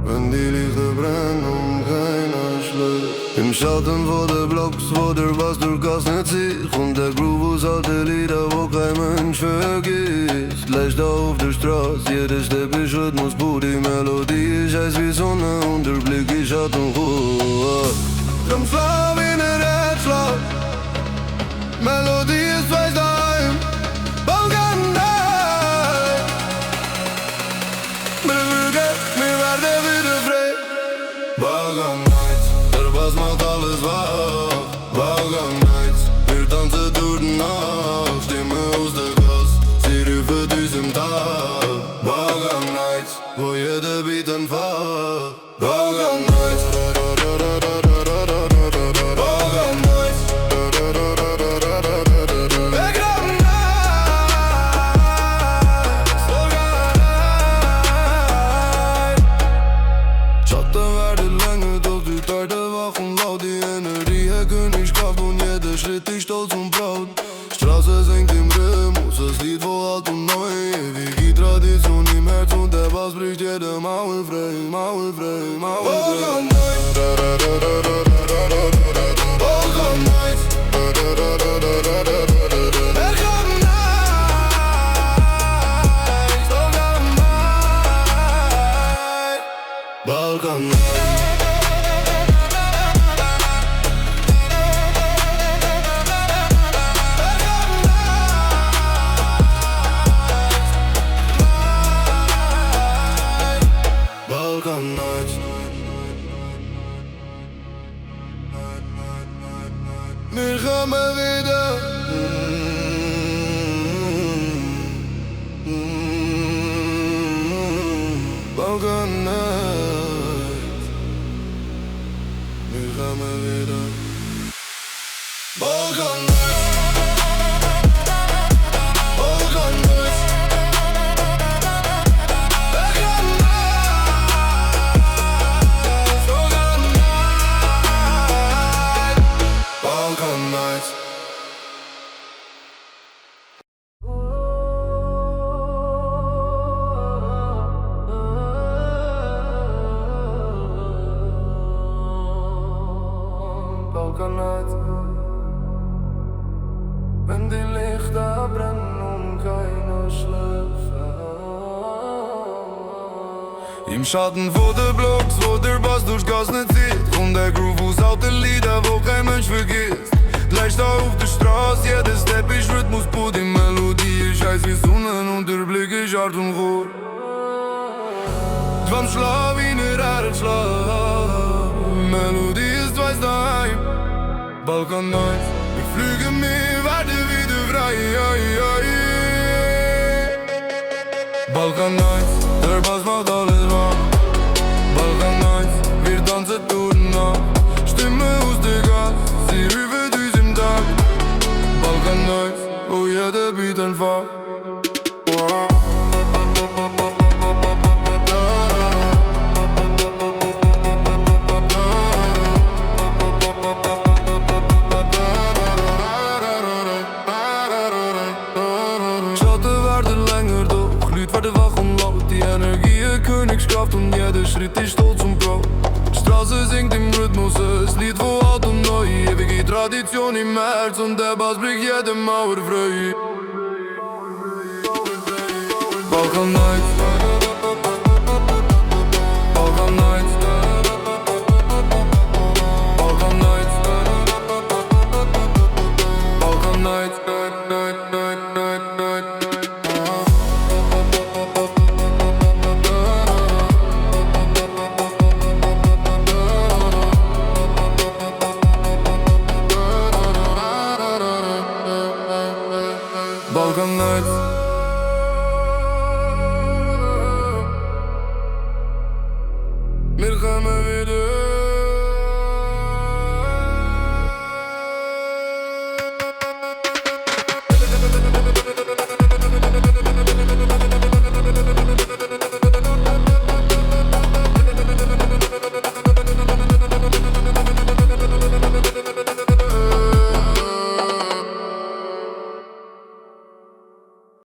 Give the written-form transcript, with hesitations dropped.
Wenn die Lichter brennen und keiner schläft. Im Schatten vor der Blocks, wo der Bass durch Gas nicht sieht. Und der Groove aus alte Lieder, wo kein Mensch vergisst. Lichter auf der Straße, jeder Step ist Rhythmus, die Melodie ist heiß wie Sonne und der Blick ist Schattenruhe. Drum schlau wie ne Herzschlag, Melodie ist weiß daheim. Balkan Night, mir vergeht, mir werde wieder frei. Balkan Night, der Bass macht alles wach. Balkan Night, wir tanzen durch die Nacht. Stimme aus der Gas, sie rufen uns im Tag. Balkan Night, wo jeder Beat entfacht. Balkan Night, Schritt ist stolz und proud. Straße singt im Rhythmus, das Lied wo alt und neu. Ewige Tradition im Herz und der Bass bricht jede Mauer frei, Mauer frei, Mauer frei. Balkan Night, Balkan Night, Balkan Night. Balkan Night. Wir kommen wieder. Balkan Night. Wir kommen wieder. Balkan Night. Balkan Night, wenn die Lichter brennen und keiner schläft. Im Schatten vor der Blocks, wo der Bass durch Gas nicht zieht. Und der Groove aus alte Lieder, wo kein Mensch vergisst. Lichter auf der Straße, jeder Step ist Rhythmus, die Melodie ist heiß wie Sonne und der Blick ist hart und hoch. Drum schlau wie ne Herzschlag, Melodie ist weiß daheim. Balkan Night, wir fliegen mehr, werden wieder frei. Balkan Night, der Bass macht alles wahr. Balkan Night, wir tanzen durch die Nacht. Stimme aus der Gas, sie rufen uns im Tag. Balkan Night, wo jeder Beat entfacht. Werden wach und laut, die Energie Königskraft und jeder Schritt ist stolz und proud. Die Straße singt im Rhythmus, es Lied wo alt und neu. Ewige Tradition im Herz und der Bass bricht jede Mauer frei. Balkan Night.